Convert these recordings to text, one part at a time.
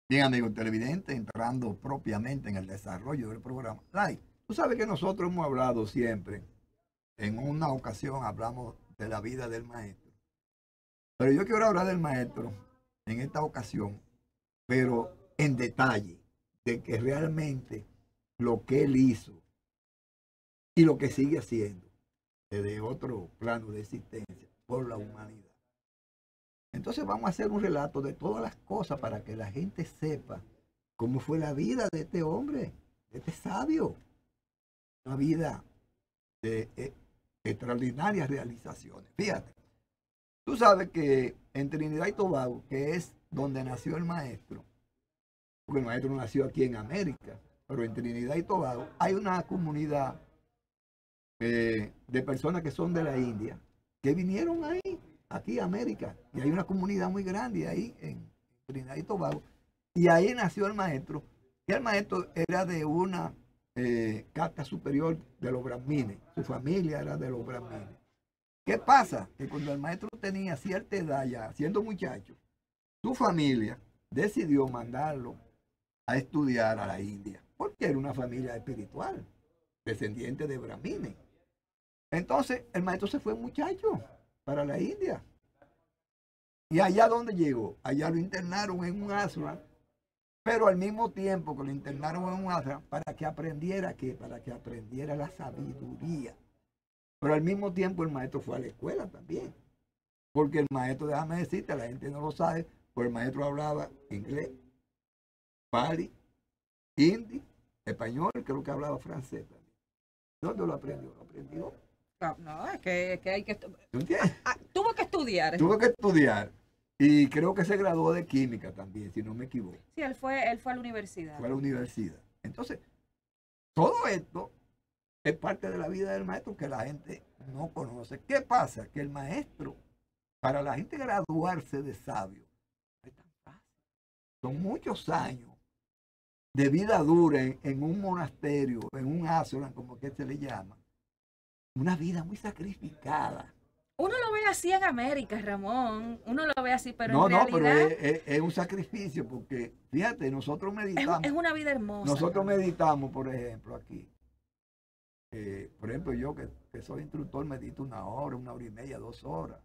Bien, amigo televidente, entrando propiamente en el desarrollo del programa. Lai, tú sabes que nosotros hemos hablado siempre, en una ocasión hablamos de la vida del maestro, pero yo quiero hablar del maestro en esta ocasión, pero en detalle, de que realmente lo que él hizo y lo que sigue haciendo desde otro plano de existencia por la humanidad. Entonces vamos a hacer un relato de todas las cosas para que la gente sepa cómo fue la vida de este hombre, de este sabio. Una vida de extraordinarias realizaciones. Fíjate, tú sabes que en Trinidad y Tobago, que es donde nació el maestro, porque el maestro nació aquí en América, pero en Trinidad y Tobago hay una comunidad de personas que son de la India, que vinieron ahí, aquí a América, y hay una comunidad muy grande ahí en Trinidad y Tobago, y ahí nació el maestro, que el maestro era de una casta superior de los brahmines, su familia era de los brahmines. ¿Qué pasa? Que cuando el maestro tenía cierta edad ya, siendo muchacho, su familia decidió mandarlo a estudiar a la India, porque era una familia espiritual, descendiente de brahmines. Entonces el maestro se fue muchacho para la India. Y allá donde llegó, allá lo internaron en un ashram, pero al mismo tiempo que lo internaron en un ashram para que aprendiera ¿qué? Para que aprendiera la sabiduría. Pero al mismo tiempo el maestro fue a la escuela también. Porque el maestro, déjame decirte, la gente no lo sabe, pues el maestro hablaba inglés, pali, hindi, español, creo que hablaba francés también. ¿Dónde lo aprendió? Lo aprendió. No, es que hay que... ¿Tú entiendes? Tuvo que estudiar. Tuvo que estudiar. Y creo que se graduó de química también, si no me equivoco. Sí, él fue a la universidad. Fue a la universidad. Entonces, todo esto es parte de la vida del maestro que la gente no conoce. ¿Qué pasa? Que el maestro, para la gente graduarse de sabio, no es tan fácil. Son muchos años de vida dura en un monasterio, en un ashram, como que se le llama. Una vida muy sacrificada. Uno lo ve así en América, Ramón. Uno lo ve así, pero No, en no, pero realidad es un sacrificio porque, fíjate, nosotros meditamos. es una vida hermosa. Nosotros meditamos, por ejemplo, aquí. Por ejemplo, yo que soy instructor, medito 1 hora y media, 2 horas.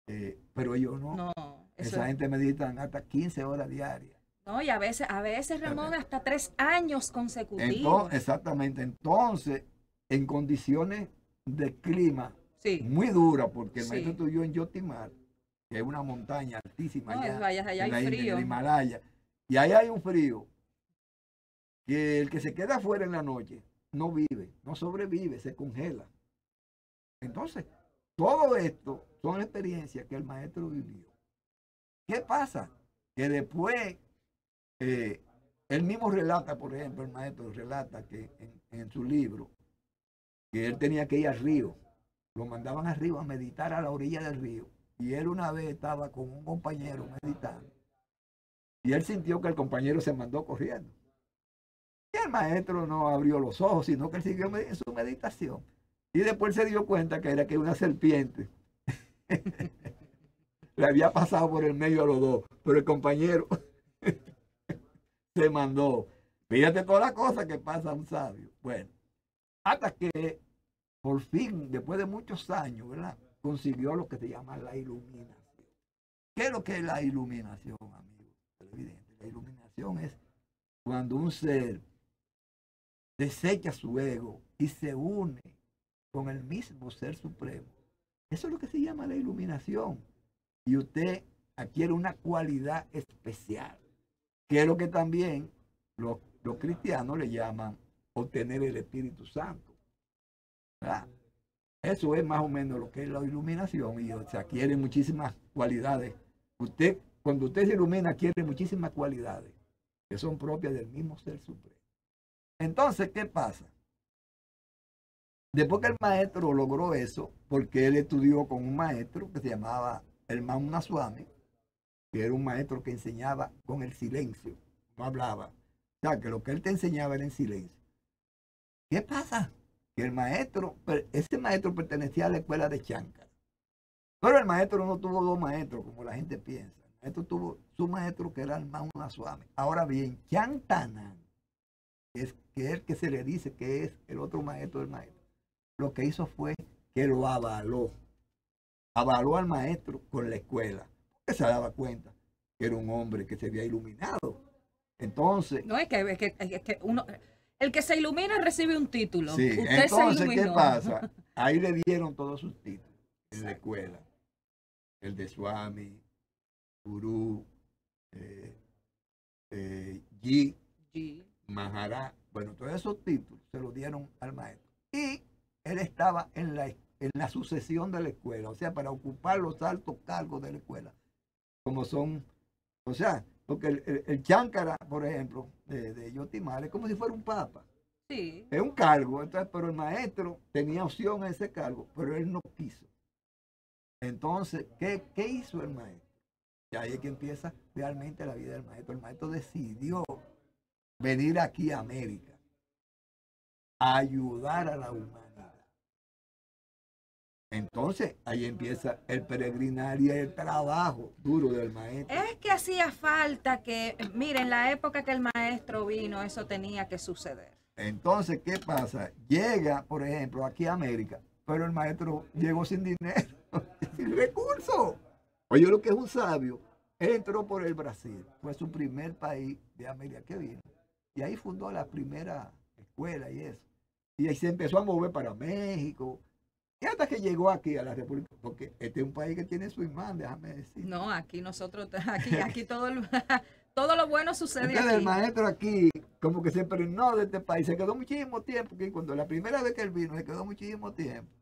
Pero ellos no. No, Esa gente meditan hasta 15 horas diarias. No, y a veces Ramón, hasta 3 años consecutivos. Entonces, exactamente. Entonces, en condiciones de clima muy duras, porque el maestro estudió en Yotimar, que es una montaña altísima allá en la India, en el Himalaya. Y ahí hay un frío que el que se queda afuera en la noche no vive, no sobrevive, se congela. Entonces, todo esto son experiencias que el maestro vivió. ¿Qué pasa? Que después, él mismo relata, por ejemplo, el maestro relata que en su libro, que él tenía que ir al río. Lo mandaban al río a meditar a la orilla del río. Y él una vez estaba con un compañero meditando. Y él sintió que el compañero se mandó corriendo. Y el maestro no abrió los ojos, sino que él siguió en su meditación. Y después se dio cuenta que era que una serpiente le había pasado por el medio a los dos. Pero el compañero se mandó. Fíjate todas las cosas que pasa a un sabio. Bueno, hasta que por fin, después de muchos años, ¿verdad?, consiguió lo que se llama la iluminación. ¿Qué es lo que es la iluminación, amigos televidentes? La iluminación es cuando un ser desecha su ego y se une con el mismo ser supremo. Eso es lo que se llama la iluminación. Y usted adquiere una cualidad especial, que es lo que también los cristianos le llaman obtener el Espíritu Santo. ¿Verdad? Eso es más o menos lo que es la iluminación y se adquiere muchísimas cualidades. Cuando usted se ilumina, adquiere muchísimas cualidades que son propias del mismo ser supremo. Entonces, ¿qué pasa? Después que el maestro logró eso, porque él estudió con un maestro que se llamaba el Mahunaswami, que era un maestro que enseñaba con el silencio, no hablaba. O sea, que lo que él te enseñaba era en silencio. ¿Qué pasa? Que el maestro, ese maestro pertenecía a la escuela de Cháncara. Pero el maestro no tuvo dos maestros, como la gente piensa. El maestro tuvo su maestro, que era el Mauna Swami. Ahora bien, Chantanan, que es el que se le dice que es el otro maestro del maestro, lo que hizo fue que lo avaló. Avaló al maestro con la escuela. Porque se daba cuenta que era un hombre que se había iluminado. Entonces... No, es que uno... El que se ilumina recibe un título. Sí, Usted entonces, se iluminó. ¿qué pasa? Ahí le dieron todos sus títulos en la escuela. El de Swami, Gurú, G, Maharaj. Bueno, todos esos títulos se los dieron al maestro. Y él estaba en la sucesión de la escuela, o sea, para ocupar los altos cargos de la escuela, como son, o sea, porque el Cháncara, por ejemplo, de Yotimar, es como si fuera un papa. Sí. Es un cargo, entonces, pero el maestro tenía opción a ese cargo, pero él no quiso. Entonces, ¿qué hizo el maestro? Y ahí es que empieza realmente la vida del maestro. El maestro decidió venir aquí a América a ayudar a la humanidad. Entonces, ahí empieza el peregrinar y el trabajo duro del maestro. Es que hacía falta que, miren, en la época que el maestro vino, eso tenía que suceder. Entonces, ¿qué pasa? Llega, por ejemplo, aquí a América, pero el maestro llegó sin dinero, sin recursos. Oye, lo que es un sabio, él entró por el Brasil, fue su primer país de América que vino. Y ahí fundó la primera escuela y eso. Y ahí se empezó a mover para México. Y hasta que llegó aquí a la República, porque este es un país que tiene su imán, déjame decir. No, aquí nosotros, aquí todo, todo lo bueno sucede. Entonces, aquí. El maestro aquí, como que se impregnó de este país, se quedó muchísimo tiempo, que cuando la primera vez que él vino, se quedó muchísimo tiempo.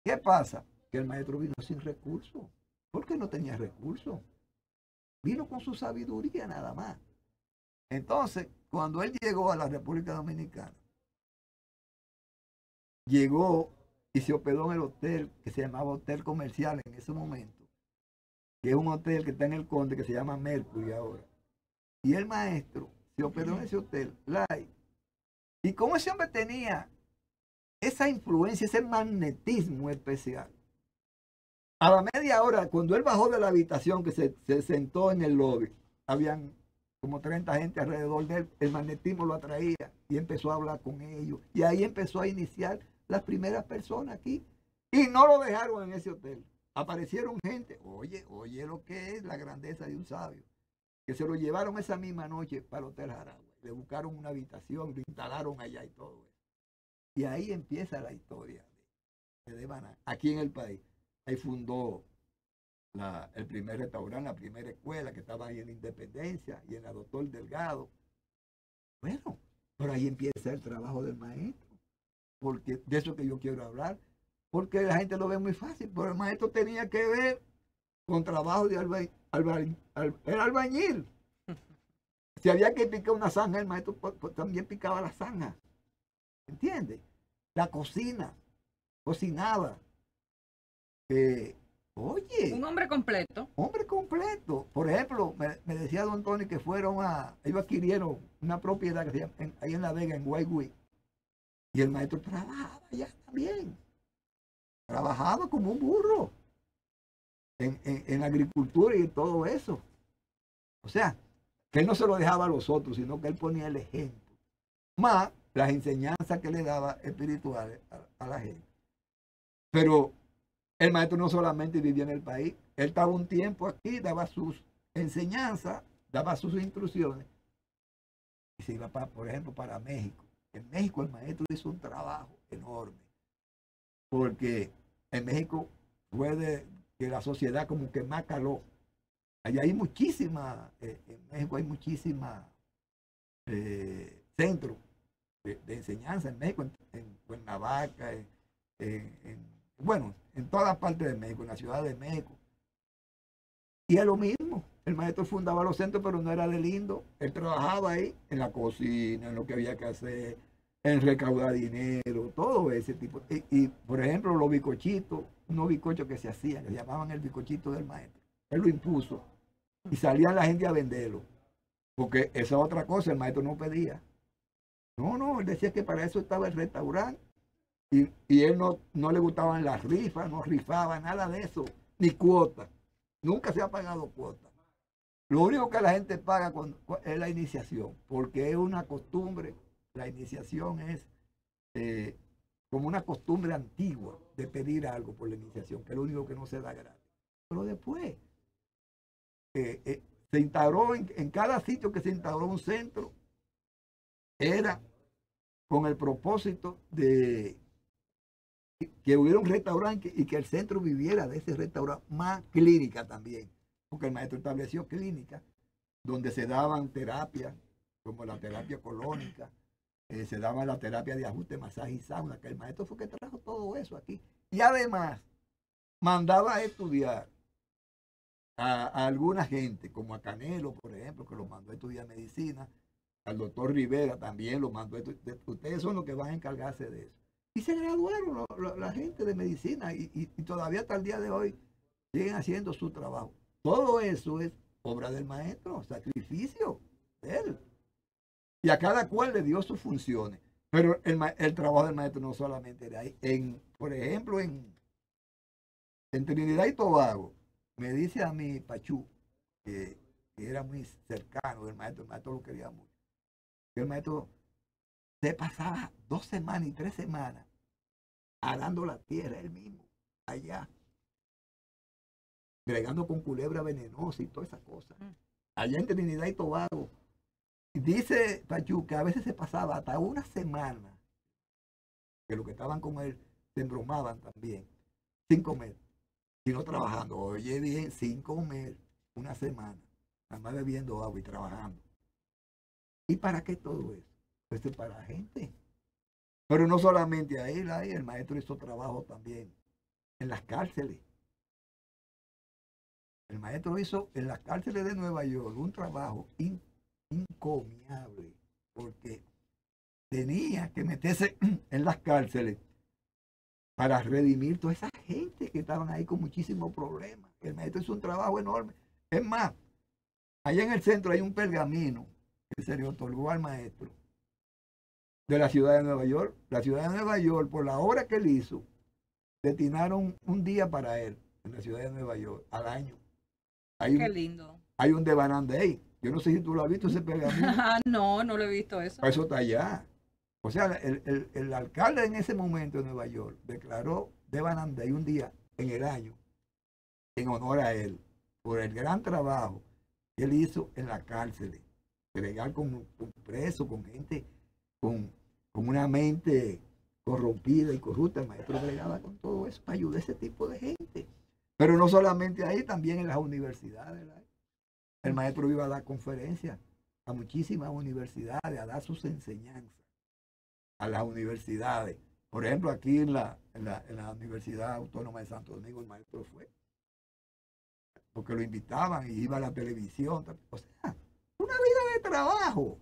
¿Qué pasa? Que el maestro vino sin recursos. ¿Por qué no tenía recursos? Vino con su sabiduría nada más. Entonces, cuando él llegó a la República Dominicana, llegó y se hospedó en el hotel que se llamaba Hotel Comercial en ese momento, que es un hotel que está en el Conde que se llama Mercury ahora. Y el maestro se hospedó en ese hotel, y como ese hombre tenía esa influencia, ese magnetismo especial, a la media hora, cuando él bajó de la habitación, que se sentó en el lobby, habían como 30 gente alrededor de él, el magnetismo lo atraía y empezó a hablar con ellos. Y ahí empezó a iniciar las primeras personas aquí. Y no lo dejaron en ese hotel. Aparecieron gente, oye lo que es la grandeza de un sabio, que se lo llevaron esa misma noche para el Hotel Jaragua. Le buscaron una habitación, lo instalaron allá y todo eso. Y ahí empieza la historia de Devana, aquí en el país. Ahí fundó el primer restaurante, la primera escuela que estaba ahí en Independencia y en la Doctor Delgado. Bueno, pero ahí empieza el trabajo del maestro, porque de eso que yo quiero hablar, porque la gente lo ve muy fácil, pero el maestro tenía que ver con trabajo de albañil. Si había que picar una zanja, el maestro pues, también picaba la zanja. ¿Entiendes? La cocina, cocinaba. Oye. Un hombre completo. Hombre completo. Por ejemplo, me decía don Tony que ellos adquirieron una propiedad que se llama, ahí en La Vega, en Guaygüí. Y el maestro trabajaba allá también. Trabajaba como un burro en agricultura y en todo eso. O sea, que él no se lo dejaba a los otros, sino que él ponía el ejemplo. Más las enseñanzas que le daba espirituales a la gente. Pero el maestro no solamente vivía en el país, él estaba un tiempo aquí, daba sus enseñanzas, daba sus instrucciones y se iba, por ejemplo, para México. En México el maestro hizo un trabajo enorme, porque en México fue de que la sociedad como que más caló. Allá hay muchísimas, en México hay muchísimas centros de enseñanza en México, en Cuernavaca, bueno, en toda parte de México, en la Ciudad de México. Y es lo mismo, el maestro fundaba los centros, pero no era de lindo. Él trabajaba ahí, en la cocina, en lo que había que hacer, en recaudar dinero, todo ese tipo. Y por ejemplo, los bizcochitos, unos bizcochos que se hacían, que se llamaban el bizcochito del maestro. Él lo impuso y salían la gente a venderlo. Porque esa otra cosa, el maestro no pedía. No, él decía que para eso estaba el restaurante. Y él no le gustaban las rifas, no rifaba, nada de eso, ni cuota. Nunca se ha pagado cuota. Lo único que la gente paga es la iniciación, porque es una costumbre. La iniciación es como una costumbre antigua de pedir algo por la iniciación, que es lo único que no se da gratis. Pero después se instauró en cada sitio que se instauró un centro, era con el propósito de que hubiera un restaurante y que el centro viviera de ese restaurante, más clínica también, porque el maestro estableció clínicas donde se daban terapias, como la terapia colónica, se daba la terapia de ajuste, masaje y sauna, que el maestro fue que trajo todo eso aquí. Y además mandaba a estudiar a alguna gente, como a Canelo, por ejemplo, que lo mandó a estudiar medicina, al doctor Rivera también lo mandó a estudiar. Ustedes son los que van a encargarse de eso. Y se graduaron la gente de medicina y todavía hasta el día de hoy siguen haciendo su trabajo. Todo eso es obra del maestro, sacrificio de él. Y a cada cual le dio sus funciones. Pero el trabajo del maestro no solamente era ahí. Por ejemplo, en Trinidad y Tobago, me dice a mí Pachú, que era muy cercano del maestro, el maestro lo quería mucho, que el maestro se pasaba 2 semanas y 3 semanas arando la tierra él mismo, allá, bregando con culebra venenosa y todas esas cosas. Allá en Trinidad y Tobago, dice Pachú que a veces se pasaba hasta 1 semana, que los que estaban con él se embromaban también, sin comer, sino trabajando. Oye bien, sin comer 1 semana, nada más bebiendo agua y trabajando. ¿Y para qué todo eso? Pues es para la gente. Pero no solamente a él, el maestro hizo trabajo también en las cárceles. El maestro hizo en las cárceles de Nueva York un trabajo encomiable, porque tenía que meterse en las cárceles para redimir toda esa gente que estaban ahí con muchísimos problemas. El maestro hizo un trabajo enorme. Es más, allá en el centro hay un pergamino que se le otorgó al maestro de la ciudad de Nueva York. La ciudad de Nueva York, por la obra que él hizo, destinaron un día para él en la ciudad de Nueva York al año. Qué lindo. Hay un Devanán de ahí. Yo no sé si tú lo has visto ese pergamino. No lo he visto eso. Eso está allá. O sea, el alcalde en ese momento de Nueva York declaró Devanán Day un día en el año en honor a él por el gran trabajo que él hizo en la cárcel, bregar con presos, con gente con una mente corrompida y corrupta. El maestro bregaba con todo eso para ayudar a ese tipo de gente. Pero no solamente ahí, también en las universidades. El maestro iba a dar conferencias a muchísimas universidades, a dar sus enseñanzas a las universidades. Por ejemplo, aquí en la Universidad Autónoma de Santo Domingo, el maestro fue, porque lo invitaban y iba a la televisión. O sea, una vida de trabajo.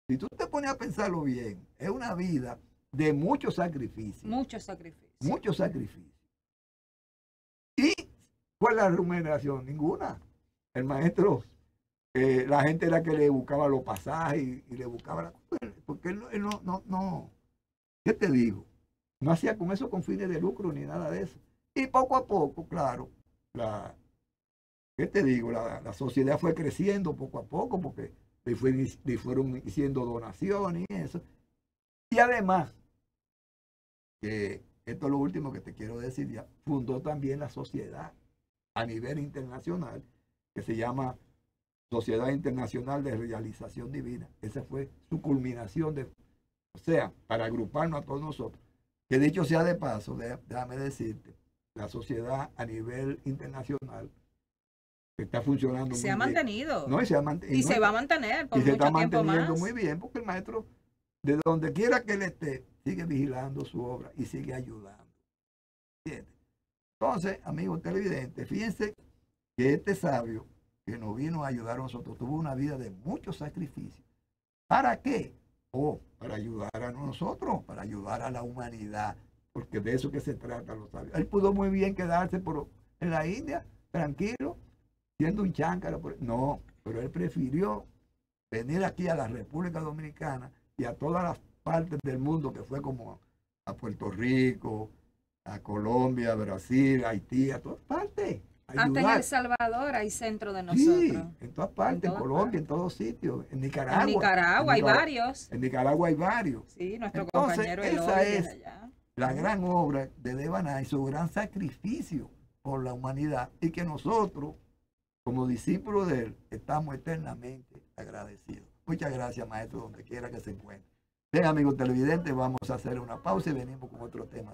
Si tú te pones a pensarlo bien, es una vida de mucho sacrificio. Mucho sacrificio. Mucho sacrificio. ¿Y cuál es la remuneración? Ninguna. El maestro, la gente era que le buscaba los pasajes y le buscaba la cosa, porque él no, ¿qué te digo? No hacía con eso con fines de lucro ni nada de eso. Y poco a poco, claro, ¿qué te digo? La sociedad fue creciendo poco a poco porque le fueron haciendo donaciones y eso. Y además, que esto es lo último que te quiero decir ya, fundó también la sociedad a nivel internacional que se llama Sociedad Internacional de Realización Divina. Esa fue su culminación o sea, para agruparnos a todos nosotros. Que dicho sea de paso, déjame decirte, la sociedad a nivel internacional está funcionando muy bien. Se ha mantenido. No, y se ha mantenido. Y se va a mantener por mucho tiempo más. Y se está manteniendo muy bien porque el maestro, de donde quiera que él esté, sigue vigilando su obra y sigue ayudando. ¿Entiendes? Entonces, amigos televidentes, fíjense que este sabio que nos vino a ayudar a nosotros tuvo una vida de mucho sacrificio. ¿Para qué? Para ayudar a nosotros, para ayudar a la humanidad, porque de eso que se trata los sabios. Él pudo muy bien quedarse en la India, tranquilo, siendo un cháncaro. No, pero él prefirió venir aquí a la República Dominicana y a todas las partes del mundo, que fue como a Puerto Rico, a Colombia, a Brasil, a Haití, a todas partes. Hasta en El Salvador hay centro de nosotros. Sí, en todas partes, en Colombia, en todos sitios, en Nicaragua. En Nicaragua hay varios. En Nicaragua hay varios. Sí, nuestro Entonces, compañero esa Eloy es allá. la gran obra de Devana y su gran sacrificio por la humanidad, y que nosotros, como discípulos de él, estamos eternamente agradecidos. Muchas gracias, maestro, donde quiera que se encuentre. Bien, amigos televidentes, vamos a hacer una pausa y venimos con otro tema.